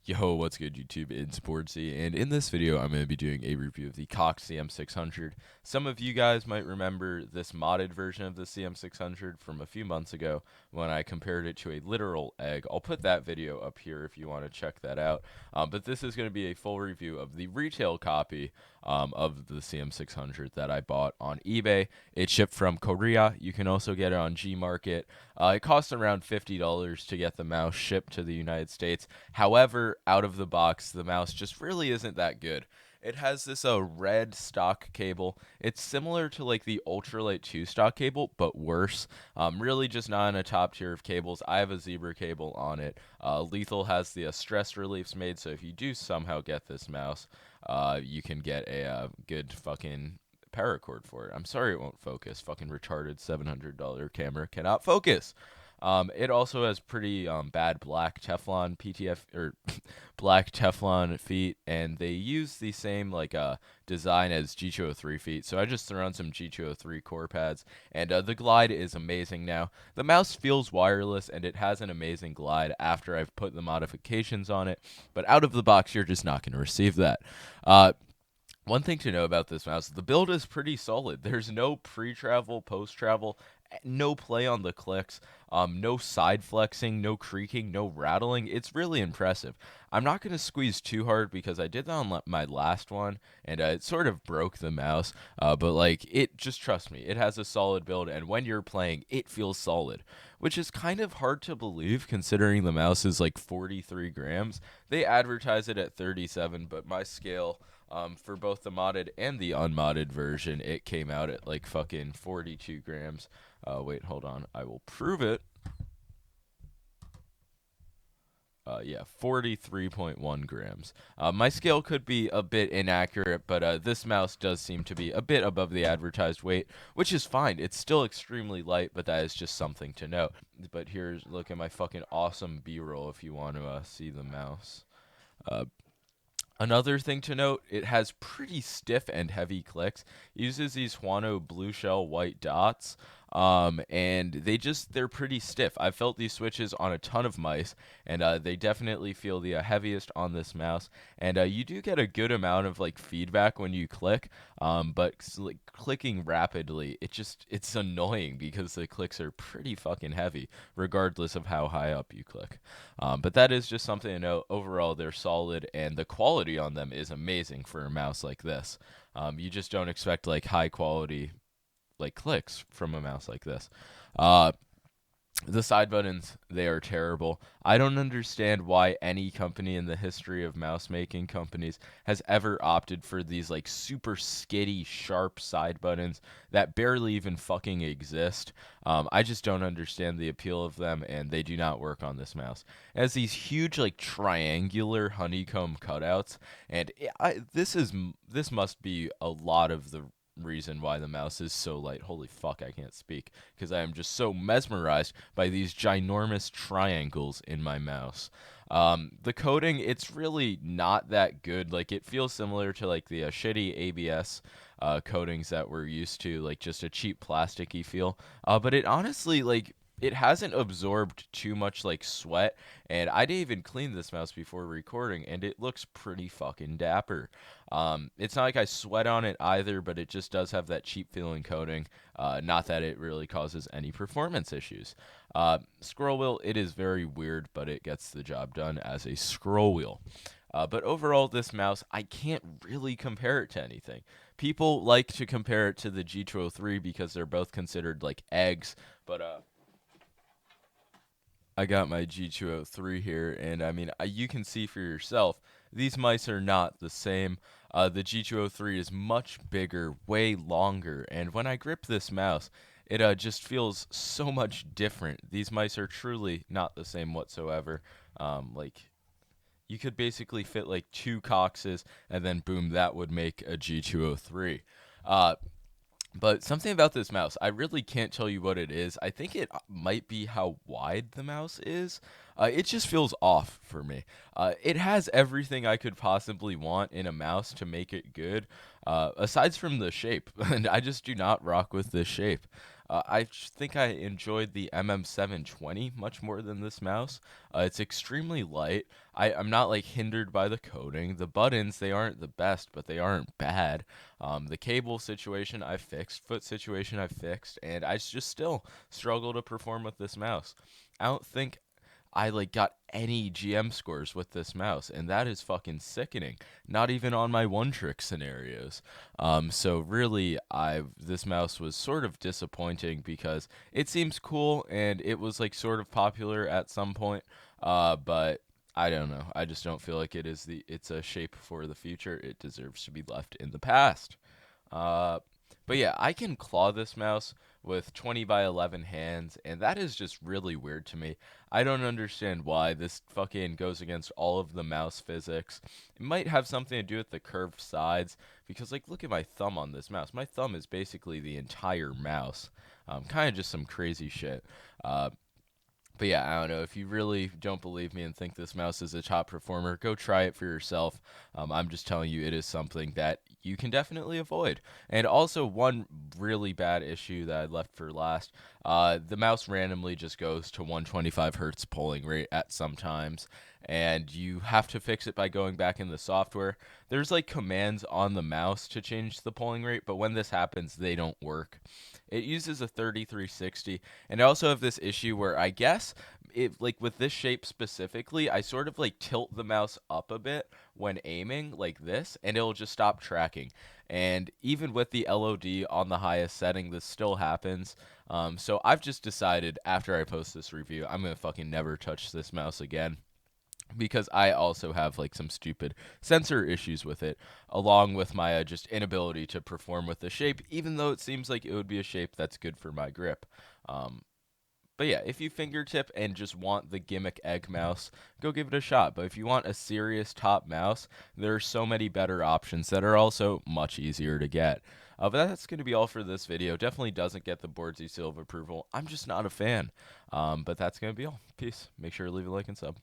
Yo, what's good YouTube? It's Sportsy, and in this video I'm going to be doing a review of the Cox CM600. Some of you guys might remember this modded version of the CM600 from a few months ago when I compared it to a literal egg. I'll put that video up here if you want to check that out. But this is going to be a full review of the retail copy of the CM600 that I bought on eBay. It shipped from Korea. You can also get it on Gmarket. It costs around $50 to get the mouse shipped to the United States. However, out of the box, the mouse just really isn't that good. It has this red stock cable. It's similar to like the Ultralight 2 stock cable, but worse. Really just not in a top tier of cables. I have a Zebra cable on it. Lethal has the stress reliefs made, so if you do somehow get this mouse, you can get a good fucking paracord for it. I'm sorry it won't focus. Fucking retarded $700 camera cannot focus. It also has pretty bad black Teflon PTF or black Teflon feet, and they use the same design as G203 feet. So I just threw on some G203 core pads, and the glide is amazing now. The mouse feels wireless, and it has an amazing glide after I've put the modifications on it. But out of the box, you're just not going to receive that. One thing to know about this mouse, the build is pretty solid. There's no pre-travel, post-travel, no play on the clicks, no side flexing, no creaking, no rattling. It's really impressive. I'm not going to squeeze too hard because I did that on my last one, and it sort of broke the mouse. But just trust me, it has a solid build, and when you're playing, it feels solid, which is kind of hard to believe considering the mouse is like 43 grams. They advertise it at 37, but my scale for both the modded and the unmodded version, it came out at like fucking 42 grams. Wait, hold on. I will prove it. Yeah, 43.1 grams. My scale could be a bit inaccurate, but this mouse does seem to be a bit above the advertised weight, which is fine. It's still extremely light, but that is just something to note. But here's, look at my fucking awesome B-roll if you want to see the mouse. Another thing to note, it has pretty stiff and heavy clicks. It uses these Huano blue shell white dots, and they're pretty stiff. I've felt these switches on a ton of mice, and they definitely feel the heaviest on this mouse. And you do get a good amount of like feedback when you click, but like clicking rapidly, it's annoying because the clicks are pretty fucking heavy, regardless of how high up you click. But that is just something to note. Overall, they're solid, and the quality on them is amazing for a mouse like this. You just don't expect like high quality like clicks from a mouse like this. The side buttons, they are terrible. I don't understand why any company in the history of mouse making companies has ever opted for these like super skitty, sharp side buttons that barely even fucking exist. I just don't understand the appeal of them, and they do not work on this mouse. It has these huge like triangular honeycomb cutouts, and this must be a lot of the reason why the mouse is so light. Holy fuck, I can't speak because I am just so mesmerized by these ginormous triangles in my mouse. The coating, it's really not that good. Like, it feels similar to like the shitty ABS coatings that we're used to, like just a cheap plasticky feel. But it honestly, like, it hasn't absorbed too much like sweat, and I didn't even clean this mouse before recording, and it looks pretty fucking dapper. It's not like I sweat on it either, but it just does have that cheap feeling coating. Not that it really causes any performance issues. Scroll wheel, it is very weird, but it gets the job done as a scroll wheel. But overall, this mouse, I can't really compare it to anything. People like to compare it to the G203 because they're both considered like eggs, but I got my G203 here, and I mean, you can see for yourself, these mice are not the same. The G203 is much bigger, way longer, and when I grip this mouse, it just feels so much different. These mice are truly not the same whatsoever. Like, you could basically fit like two Coxes, and then boom, that would make a G203. But something about this mouse, I really can't tell you what it is. I think it might be how wide the mouse is. It just feels off for me. It has everything I could possibly want in a mouse to make it good, aside from the shape. And I just do not rock with this shape. think I enjoyed the MM720 much more than this mouse. It's extremely light. I'm not like hindered by the coding. The buttons, they aren't the best, but they aren't bad. The cable situation I fixed, foot situation I fixed, and I just still struggle to perform with this mouse. I don't think I like got any GM scores with this mouse, and that is fucking sickening. Not even on my one trick scenarios. So really, I this mouse was sort of disappointing because it seems cool and it was like sort of popular at some point. But I don't know. I just don't feel like it's a shape for the future. It deserves to be left in the past. Uh, but yeah, I can claw this mouse with 20 by 11 hands, and that is just really weird to me. I don't understand why this fucking goes against all of the mouse physics. It might have something to do with the curved sides, because like look at my thumb on this mouse. My thumb is basically the entire mouse. Kind of just some crazy shit. But yeah, I don't know. If you really don't believe me and think this mouse is a top performer, go try it for yourself. I'm just telling you, it is something that you can definitely avoid. And also, one really bad issue that I left for last, the mouse randomly just goes to 125 hertz polling rate at some times, and you have to fix it by going back in the software. There's like commands on the mouse to change the polling rate, but when this happens, they don't work. It uses a 3360, and I also have this issue where I guess it like with this shape specifically, I sort of like tilt the mouse up a bit when aiming like this, and it'll just stop tracking. And even with the LOD on the highest setting, this still happens. So I've just decided after I post this review, I'm gonna fucking never touch this mouse again because I also have like some stupid sensor issues with it, along with my just inability to perform with the shape, even though it seems like it would be a shape that's good for my grip. But yeah, if you fingertip and just want the gimmick egg mouse, go give it a shot. But if you want a serious top mouse, there are so many better options that are also much easier to get. But that's going to be all for this video. Definitely doesn't get the Boardsy seal of approval. I'm just not a fan. But that's going to be all. Peace. Make sure to leave a like and sub.